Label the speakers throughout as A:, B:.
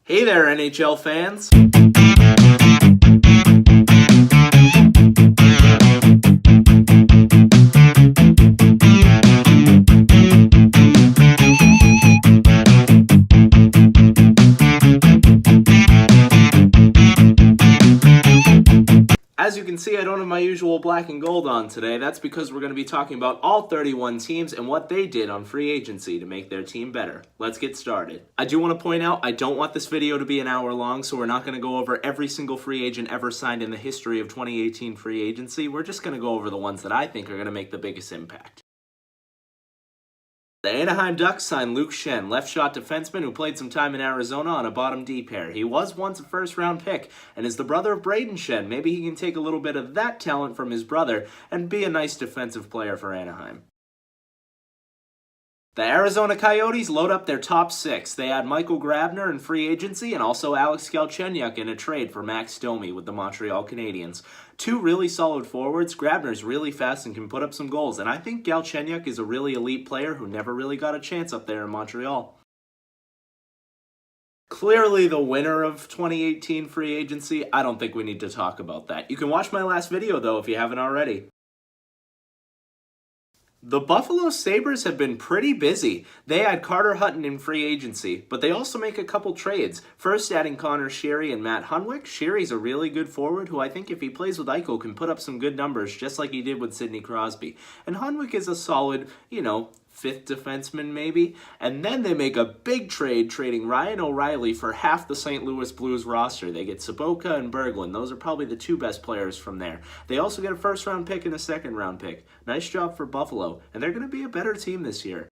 A: Hey there, NHL fans! As you can see, I don't have my usual black and gold on today. That's because we're going to be talking about all 31 teams and what they did on free agency to make their team better. Let's get started. I do want to point out, I don't want this video to be an hour long, so we're not going to go over every single free agent ever signed in the history of 2018 free agency. We're just going to go over the ones that I think are going to make the biggest impact. The Anaheim Ducks signed Luke Schenn, left-shot defenseman who played some time in Arizona on a bottom D pair. He was once a first-round pick and is the brother of Braden Schenn. Maybe he can take a little bit of that talent from his brother and be a nice defensive player for Anaheim. The Arizona Coyotes load up their top six. They add Michael Grabner in free agency and also Alex Galchenyuk in a trade for Max Domi with the Montreal Canadiens. Two really solid forwards. Grabner's really fast and can put up some goals, and I think Galchenyuk is a really elite player who never really got a chance up there in Montreal. Clearly the winner of 2018 free agency. I don't think we need to talk about that. You can watch my last video though if you haven't already. The Buffalo Sabres have been pretty busy. They add Carter Hutton in free agency, but they also make a couple trades. First, adding Connor Sheary and Matt Hunwick. Sheary's a really good forward who I think if he plays with Eichel can put up some good numbers just like he did with Sidney Crosby. And Hunwick is a solid, fifth defenseman maybe. And then they make a big trade trading Ryan O'Reilly for half the St. Louis Blues roster. They get Saboka and Berglund. Those are probably the two best players from there. They also get a first-round pick and a second-round pick. Nice job for Buffalo, and they're going to be a better team this year.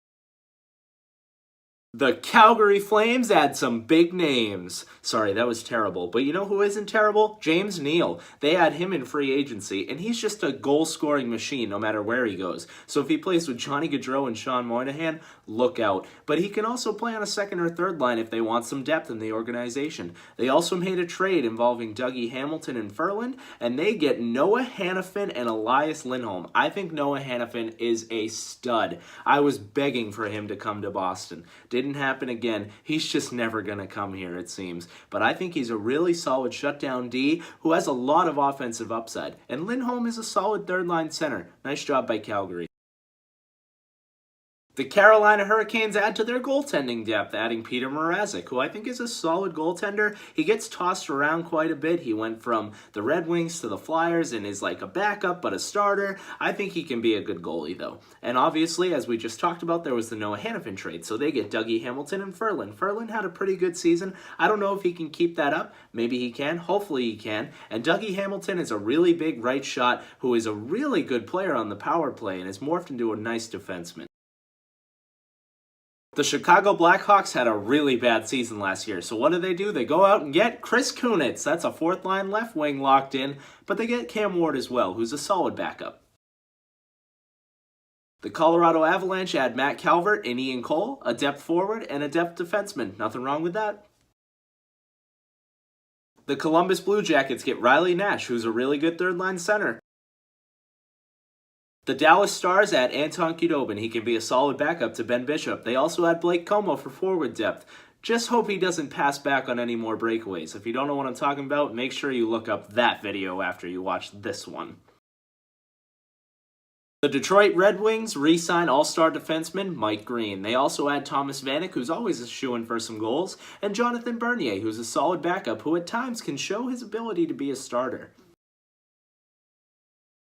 A: The Calgary Flames add some big names. Sorry, that was terrible. But you know who isn't terrible? James Neal. They add him in free agency, and he's just a goal-scoring machine no matter where he goes. So if he plays with Johnny Gaudreau and Sean Moynihan, look out. But he can also play on a second or third line if they want some depth in the organization. They also made a trade involving Dougie Hamilton and Ferland, and they get Noah Hanifin and Elias Lindholm. I think Noah Hanifin is a stud. I was begging for him to come to Boston. Didn't happen again. He's just never going to come here, it seems. But I think he's a really solid shutdown D who has a lot of offensive upside. And Lindholm is a solid third-line center. Nice job by Calgary. The Carolina Hurricanes add to their goaltending depth, adding Peter Mrazek, who I think is a solid goaltender. He gets tossed around quite a bit. He went from the Red Wings to the Flyers and is like a backup but a starter. I think he can be a good goalie, though. And obviously, as we just talked about, there was the Noah Hanifin trade, so they get Dougie Hamilton and Ferland. Ferland had a pretty good season. I don't know if he can keep that up. Maybe he can. Hopefully he can. And Dougie Hamilton is a really big right shot who is a really good player on the power play and has morphed into a nice defenseman. The Chicago Blackhawks had a really bad season last year, so what do? They go out and get Chris Kunitz. That's a fourth-line left wing locked in, but they get Cam Ward as well, who's a solid backup. The Colorado Avalanche add Matt Calvert and Ian Cole, a depth forward and a depth defenseman. Nothing wrong with that. The Columbus Blue Jackets get Riley Nash, who's a really good third-line center. The Dallas Stars add Anton Khudobin. He can be a solid backup to Ben Bishop. They also add Blake Como for forward depth. Just hope he doesn't pass back on any more breakaways. If you don't know what I'm talking about, make sure you look up that video after you watch this one. The Detroit Red Wings re-sign all-star defenseman Mike Green. They also add Thomas Vanek, who's always a shoo-in for some goals, and Jonathan Bernier, who's a solid backup who at times can show his ability to be a starter.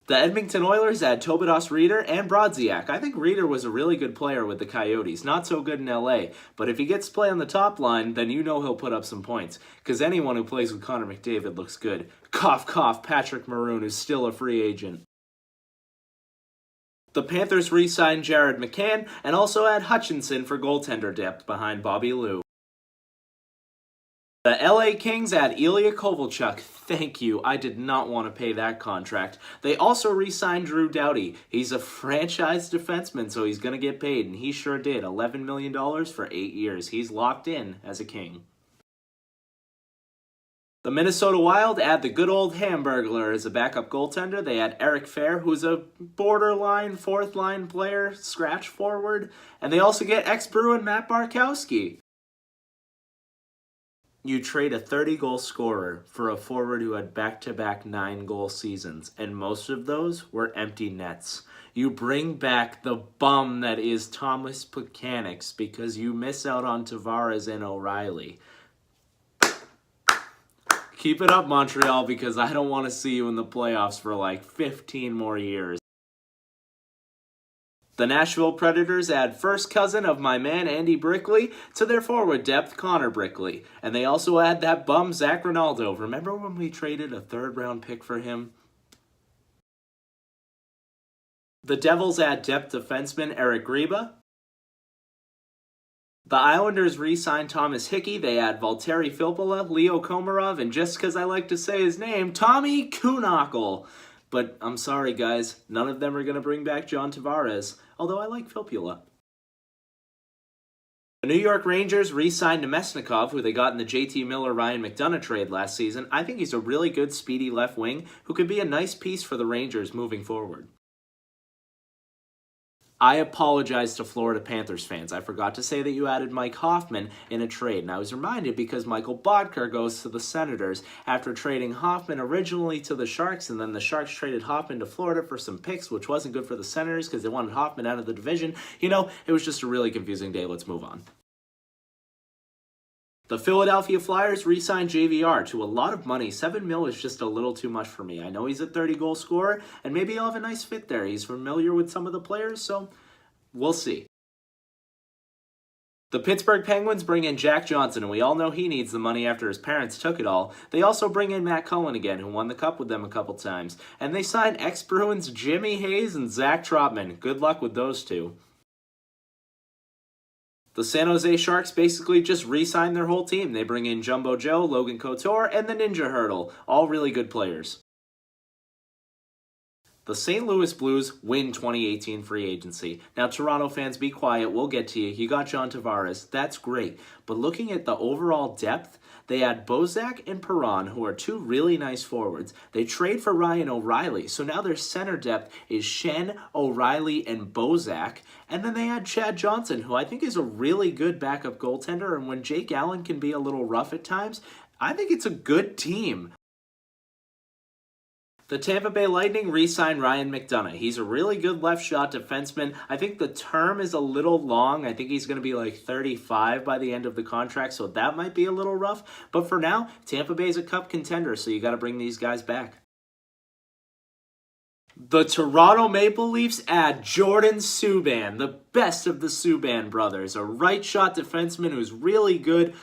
A: The Edmonton Oilers add Tobias Reeder and Brodziak. I think Reeder was a really good player with the Coyotes. Not so good in LA, but if he gets to play on the top line, then you know he'll put up some points. Because anyone who plays with Connor McDavid looks good. Cough, cough, Patrick Maroon, who's still a free agent. The Panthers re-sign Jared McCann and also add Hutchinson for goaltender depth behind Bobby Lou. The LA Kings add Ilya Kovalchuk. Thank you. I did not want to pay that contract. They also re-signed Drew Doughty. He's a franchise defenseman, so he's going to get paid, and he sure did. $11 million for 8 years. He's locked in as a King. The Minnesota Wild add the good old Hamburglar as a backup goaltender. They add Eric Fair, who's a borderline fourth-line player, scratch forward. And they also get ex-Bruin Matt Barkowski. You trade a 30-goal scorer for a forward who had back-to-back 9-goal seasons, and most of those were empty nets. You bring back the bum that is Thomas Plekanec because you miss out on Tavares and O'Reilly. Keep it up, Montreal, because I don't want to see you in the playoffs for like 15 more years. The Nashville Predators add first cousin of my man Andy Brickley to their forward depth, Connor Brickley. And they also add that bum Zach Ronaldo. Remember when we traded a third-round pick for him? The Devils add depth defenseman Eric Greba. The Islanders re-sign Thomas Hickey. They add Valtteri Filppula, Leo Komarov, and just because I like to say his name, Tommy Kuhnhackl. But I'm sorry, guys, none of them are going to bring back John Tavares, although I like Filppula. The New York Rangers re-signed Nemesnikov, who they got in the JT Miller-Ryan McDonagh trade last season. I think he's a really good, speedy left wing who could be a nice piece for the Rangers moving forward. I apologize to Florida Panthers fans. I forgot to say that you added Mike Hoffman in a trade, and I was reminded because Michael Bodker goes to the Senators after trading Hoffman originally to the Sharks, and then the Sharks traded Hoffman to Florida for some picks, which wasn't good for the Senators because they wanted Hoffman out of the division. You know, it was just a really confusing day. Let's move on. The Philadelphia Flyers re-signed JVR to a lot of money. $7 million is just a little too much for me. I know he's a 30-goal scorer, and maybe he'll have a nice fit there. He's familiar with some of the players, so we'll see. The Pittsburgh Penguins bring in Jack Johnson, and we all know he needs the money after his parents took it all. They also bring in Matt Cullen again, who won the Cup with them a couple times. And they sign ex-Bruins Jimmy Hayes and Zach Trotman. Good luck with those two. The San Jose Sharks basically just re-signed their whole team. They bring in Jumbo Joe, Logan Couture, and the Ninja Hurdle. All really good players. The St. Louis Blues win 2018 free agency. Now, Toronto fans, be quiet. We'll get to you. You got John Tavares. That's great. But looking at the overall depth, they add Bozak and Perron, who are two really nice forwards. They trade for Ryan O'Reilly. So now their center depth is Shen, O'Reilly, and Bozak. And then they add Chad Johnson, who I think is a really good backup goaltender. And when Jake Allen can be a little rough at times, I think it's a good team. The Tampa Bay Lightning re-signed Ryan McDonagh. He's a really good left shot defenseman. I think the term is a little long. I think he's going to be like 35 by the end of the contract, so that might be a little rough. But for now, Tampa Bay is a cup contender, so you got to bring these guys back. The Toronto Maple Leafs add Jordan Subban, the best of the Subban brothers, a right shot defenseman who's really good.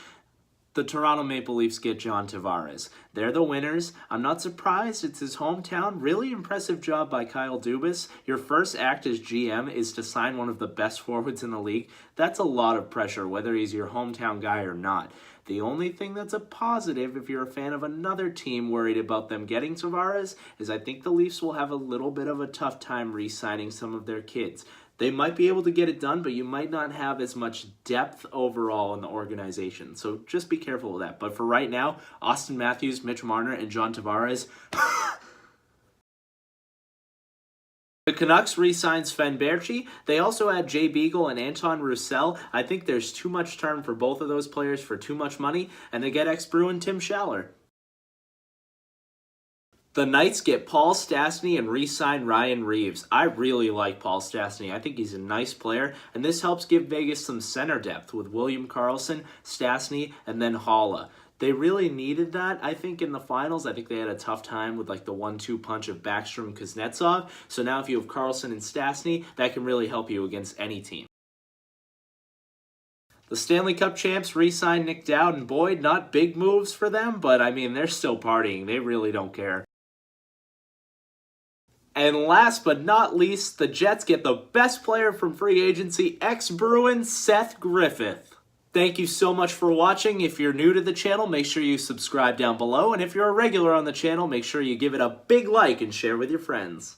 A: The Toronto Maple Leafs get John Tavares. They're the winners. I'm not surprised. It's his hometown. Really impressive job by Kyle Dubas. Your first act as GM is to sign one of the best forwards in the league. That's a lot of pressure, whether he's your hometown guy or not. The only thing that's a positive, if you're a fan of another team worried about them getting Tavares, is I think the Leafs will have a little bit of a tough time re-signing some of their kids. They might be able to get it done, but you might not have as much depth overall in the organization. So just be careful with that. But for right now, Austin Matthews, Mitch Marner, and John Tavares. The Canucks re-signed Sven Baertschi. They also add Jay Beagle and Anton Roussel. I think there's too much term for both of those players for too much money. And they get ex-Bruin Tim Schaller. The Knights get Paul Stastny and re-sign Ryan Reeves. I really like Paul Stastny. I think he's a nice player, and this helps give Vegas some center depth with William Karlsson, Stastny, and then Haula. They really needed that, I think, in the finals. I think they had a tough time with like the 1-2 punch of Backstrom Kuznetsov. So now if you have Karlsson and Stastny, that can really help you against any team. The Stanley Cup champs re-signed Nick Dowd and Boyd. Not big moves for them, but I mean, they're still partying. They really don't care. And last but not least, the Jets get the best player from free agency, ex-Bruin Seth Griffith. Thank you so much for watching. If you're new to the channel, make sure you subscribe down below. And if you're a regular on the channel, make sure you give it a big like and share with your friends.